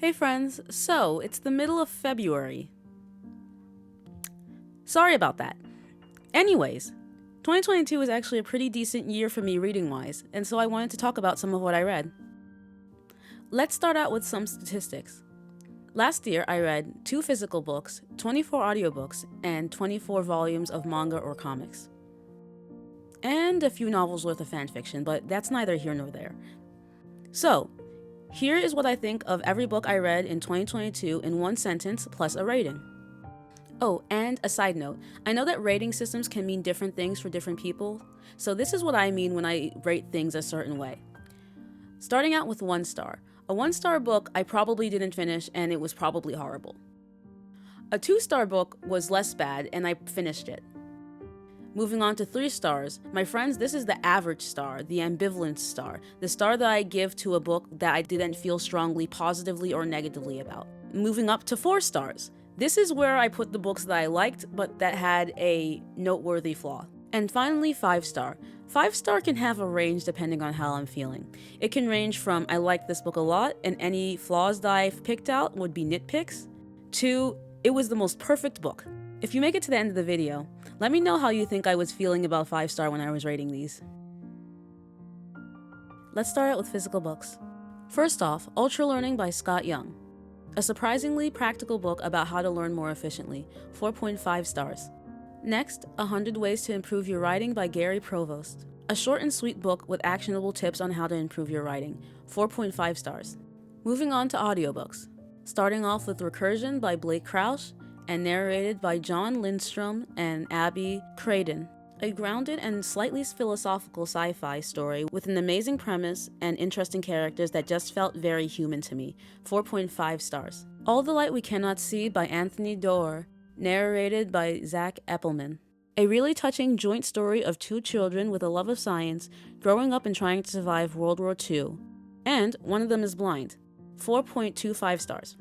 Hey friends, so it's the middle of February. Sorry about that. Anyways, 2022 was actually a pretty decent year for me reading-wise, and so I wanted to talk about some of what I read. Let's start out with some statistics. Last year, I read 2 physical books, 24 audiobooks, and 24 volumes of manga or comics. And a few novels worth of fanfiction, but that's neither here nor there. So, here is what I think of every book I read in 2022 in one sentence plus a rating. Oh, and a side note, I know that rating systems can mean different things for different people, so this is what I mean when I rate things a certain way. Starting out with 1 star. A 1-star book I probably didn't finish and it was probably horrible. A 2-star book was less bad and I finished it. Moving on to 3 stars, my friends, this is the average star, the ambivalent star, the star that I give to a book that I didn't feel strongly positively or negatively about. Moving up to 4 stars, this is where I put the books that I liked but that had a noteworthy flaw. And finally, 5 star. 5 star can have a range depending on how I'm feeling. It can range from I like this book a lot and any flaws that I've picked out would be nitpicks, to it was the most perfect book. If you make it to the end of the video, let me know how you think I was feeling about 5 star when I was rating these. Let's start out with physical books. First off, Ultra Learning by Scott Young. A surprisingly practical book about how to learn more efficiently, 4.5 stars. Next, 100 Ways to Improve Your Writing by Gary Provost. A short and sweet book with actionable tips on how to improve your writing, 4.5 stars. Moving on to audiobooks. Starting off with Recursion by Blake Crouch and narrated by John Lindstrom and Abby Craden. A grounded and slightly philosophical sci-fi story with an amazing premise and interesting characters that just felt very human to me, 4.5 stars. All the Light We Cannot See by Anthony Doerr, narrated by Zach Eppelman. A really touching joint story of 2 children with a love of science growing up and trying to survive World War II. And one of them is blind, 4.25 stars.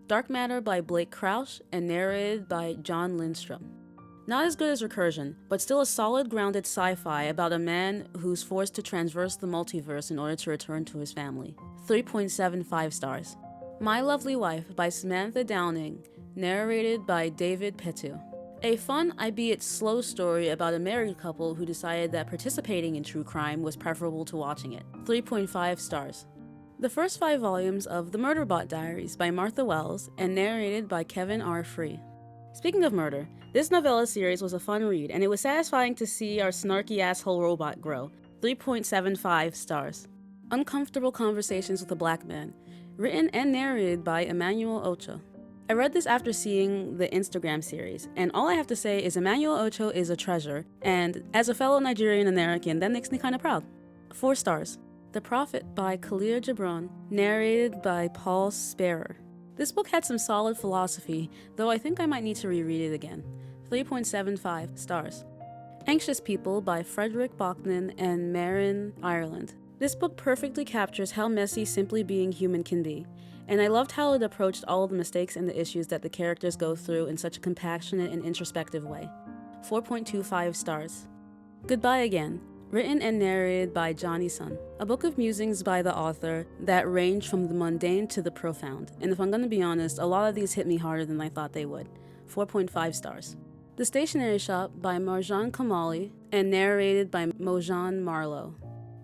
Dark Matter by Blake Crouch and narrated by John Lindstrom. Not as good as Recursion, but still a solid grounded sci-fi about a man who's forced to traverse the multiverse in order to return to his family, 3.75 stars. My Lovely Wife by Samantha Downing, narrated by David Petu. A fun, albeit slow story about a married couple who decided that participating in true crime was preferable to watching it, 3.5 stars. The first 5 volumes of The Murderbot Diaries by Martha Wells and narrated by Kevin R. Free. Speaking of murder, this novella series was a fun read and it was satisfying to see our snarky asshole robot grow, 3.75 stars. Uncomfortable Conversations with a Black Man, written and narrated by Emmanuel Ocho. I read this after seeing the Instagram series, and all I have to say is Emmanuel Ocho is a treasure, and as a fellow Nigerian American, that makes me kinda proud. 4 stars. The Prophet by Khalil Gibran, narrated by Paul Sperrer. This book had some solid philosophy, though I think I might need to reread it again. 3.75 stars. Anxious People by Frederick Bachman and Marin Ireland. This book perfectly captures how messy simply being human can be, and I loved how it approached all of the mistakes and the issues that the characters go through in such a compassionate and introspective way. 4.25 stars. Goodbye Again, written and narrated by Johnny Sun. A book of musings by the author that range from the mundane to the profound, and if I'm gonna be honest, a lot of these hit me harder than I thought they would. 4.5 stars. The Stationery Shop by Marjan Kamali and narrated by Mojan Marlowe.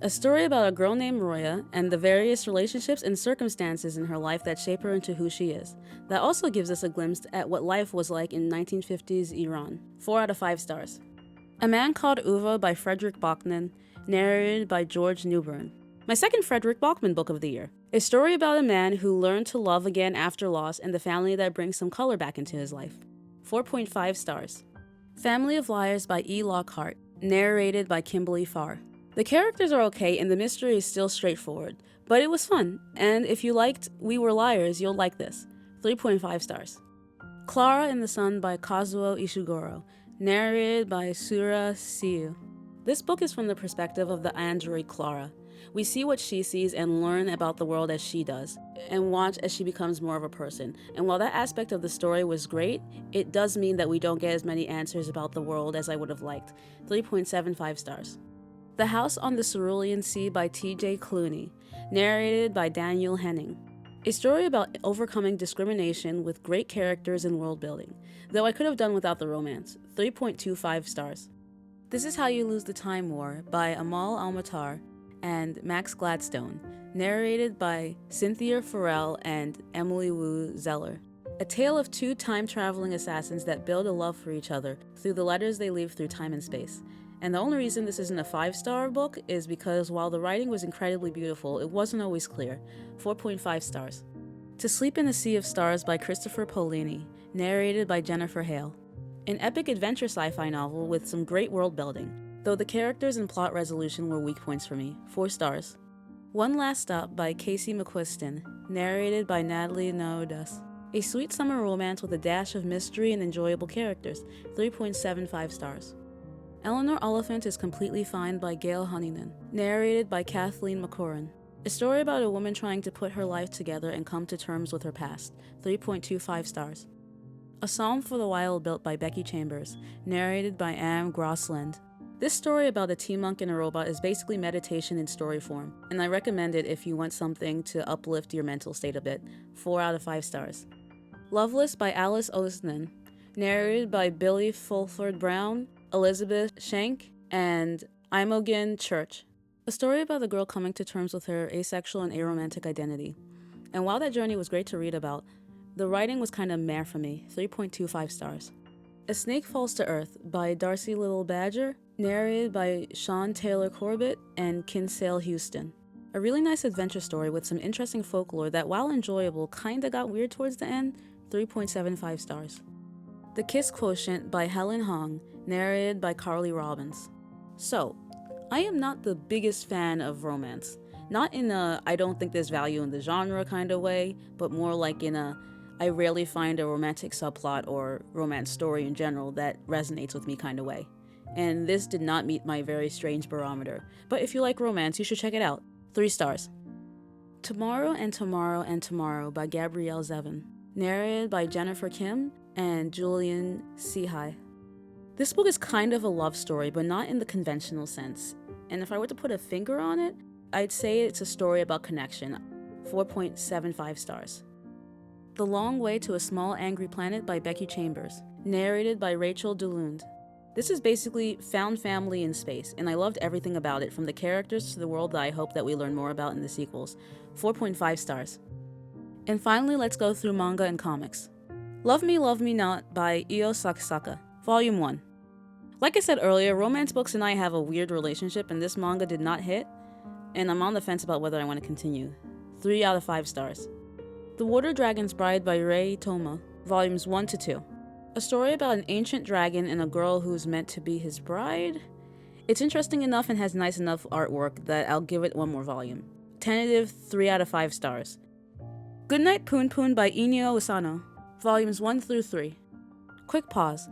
A story about a girl named Roya and the various relationships and circumstances in her life that shape her into who she is. That also gives us a glimpse at what life was like in 1950s Iran. 4 out of 5 stars. A Man Called Uwe by Frederick Bachman, narrated by George Newbern. My second Frederick Bachman book of the year. A story about a man who learned to love again after loss and the family that brings some color back into his life. 4.5 stars. Family of Liars by E. Lockhart, narrated by Kimberly Farr. The characters are okay and the mystery is still straightforward, but it was fun, and if you liked We Were Liars, you'll like this. 3.5 stars. Clara in the Sun by Kazuo Ishiguro, narrated by Sura Siu. This book is from the perspective of the android Clara. We see what she sees and learn about the world as she does, and watch as she becomes more of a person. And while that aspect of the story was great, it does mean that we don't get as many answers about the world as I would have liked. 3.75 stars. The House on the Cerulean Sea by T.J. Clooney, narrated by Daniel Henning. A story about overcoming discrimination with great characters and world building, though I could have done without the romance. 3.25 stars. This is How You Lose the Time War by Amal Almatar and Max Gladstone, narrated by Cynthia Farrell and Emily Wu Zeller. A tale of two time-traveling assassins that build a love for each other through the letters they leave through time and space. And the only reason this isn't a 5-star book is because while the writing was incredibly beautiful, it wasn't always clear. 4.5 stars. To Sleep in a Sea of Stars by Christopher Paolini, narrated by Jennifer Hale. An epic adventure sci-fi novel with some great world building, though the characters and plot resolution were weak points for me. 4 stars. One Last Stop by Casey McQuiston, narrated by Natalie Naudas. A sweet summer romance with a dash of mystery and enjoyable characters. 3.75 stars. Eleanor Oliphant is Completely Fine by Gail Honeyman, narrated by Kathleen McCoran. A story about a woman trying to put her life together and come to terms with her past. 3.25 stars. A Psalm for the Wild Built by Becky Chambers, narrated by Anne Grossland. This story about a tea monk and a robot is basically meditation in story form, and I recommend it if you want something to uplift your mental state a bit. 4 out of 5 stars. Loveless by Alice Oseman, narrated by Billy Fulford Brown, Elizabeth Schenk, and Imogen Church. A story about a girl coming to terms with her asexual and aromantic identity. And while that journey was great to read about, the writing was kind of meh for me. 3.25 stars. A Snake Falls to Earth by Darcy Little Badger, narrated by Sean Taylor Corbett and Kinsale Houston. A really nice adventure story with some interesting folklore that, while enjoyable, kinda got weird towards the end. 3.75 stars. The Kiss Quotient by Helen Hong, narrated by Carly Robbins. So, I am not the biggest fan of romance. Not in a I don't think there's value in the genre kind of way, but more like in a I rarely find a romantic subplot or romance story in general that resonates with me kind of way. And this did not meet my very strange barometer. But if you like romance, you should check it out. 3 stars. Tomorrow and Tomorrow and Tomorrow by Gabrielle Zevin, narrated by Jennifer Kim and Julian Sihai. This book is kind of a love story, but not in the conventional sense. And if I were to put a finger on it, I'd say it's a story about connection. 4.75 stars. The Long Way to a Small Angry Planet by Becky Chambers, narrated by Rachel DeLund. This is basically found family in space, and I loved everything about it, from the characters to the world that I hope that we learn more about in the sequels. 4.5 stars. And finally, let's go through manga and comics. Love Me Not by Io Sakasaka, Volume 1. Like I said earlier, romance books and I have a weird relationship, and this manga did not hit, and I'm on the fence about whether I want to continue. 3 out of 5 stars. The Water Dragon's Bride by Rei Toma, Volumes 1 to 2. A story about an ancient dragon and a girl who's meant to be his bride? It's interesting enough and has nice enough artwork that I'll give it one more volume. Tentative 3 out of 5 stars. Goodnight Poon Poon by Inio Asano, Volumes 1 through 3. Quick pause.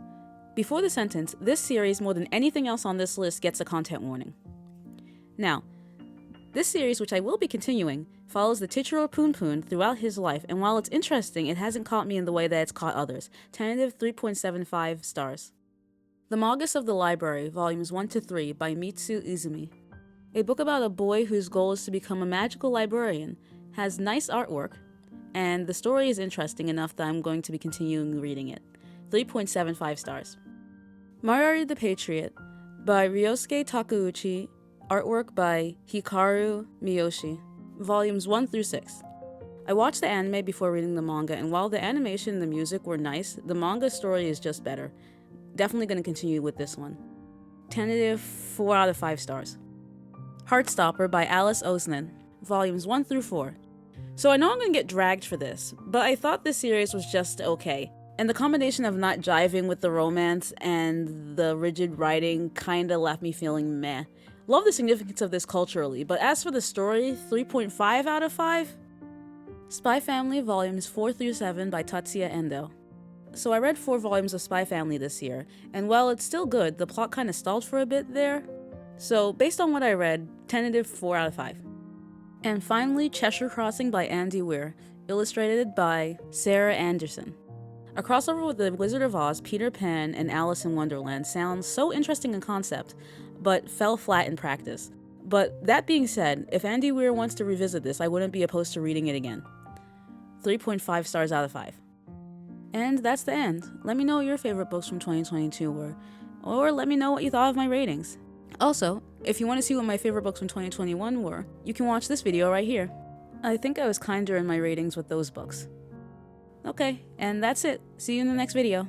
Before the sentence, this series, more than anything else on this list, gets a content warning. Now, this series, which I will be continuing, follows the titular Poon Poon throughout his life, and while it's interesting, it hasn't caught me in the way that it's caught others. Tentative 3.75 stars. The Magus of the Library, Volumes 1 to 3 by Mitsu Izumi. A book about a boy whose goal is to become a magical librarian, has nice artwork, and the story is interesting enough that I'm going to be continuing reading it. 3.75 stars. Mariari the Patriot by Ryosuke Takeuchi, artwork by Hikaru Miyoshi, Volumes 1 through 6. I watched the anime before reading the manga, and while the animation and the music were nice, the manga story is just better. Definitely going to continue with this one. Tentative 4 out of 5 stars. Heartstopper by Alice Oseman, Volumes 1 through 4. So I know I'm going to get dragged for this, but I thought this series was just okay. And the combination of not jiving with the romance and the rigid writing kinda left me feeling meh. Love the significance of this culturally, but as for the story, 3.5 out of 5? Spy Family Volumes 4 through 7 by Tatsuya Endo. So I read 4 volumes of Spy Family this year, and while it's still good, the plot kinda stalled for a bit there. So based on what I read, tentative 4 out of 5. And finally, Cheshire Crossing by Andy Weir, illustrated by Sarah Anderson. A crossover with The Wizard of Oz, Peter Pan, and Alice in Wonderland sounds so interesting in concept, but fell flat in practice. But that being said, if Andy Weir wants to revisit this, I wouldn't be opposed to reading it again. 3.5 stars out of 5. And that's the end. Let me know what your favorite books from 2022 were, or let me know what you thought of my ratings. Also, if you want to see what my favorite books from 2021 were, you can watch this video right here. I think I was kinder in my ratings with those books. Okay, and that's it. See you in the next video.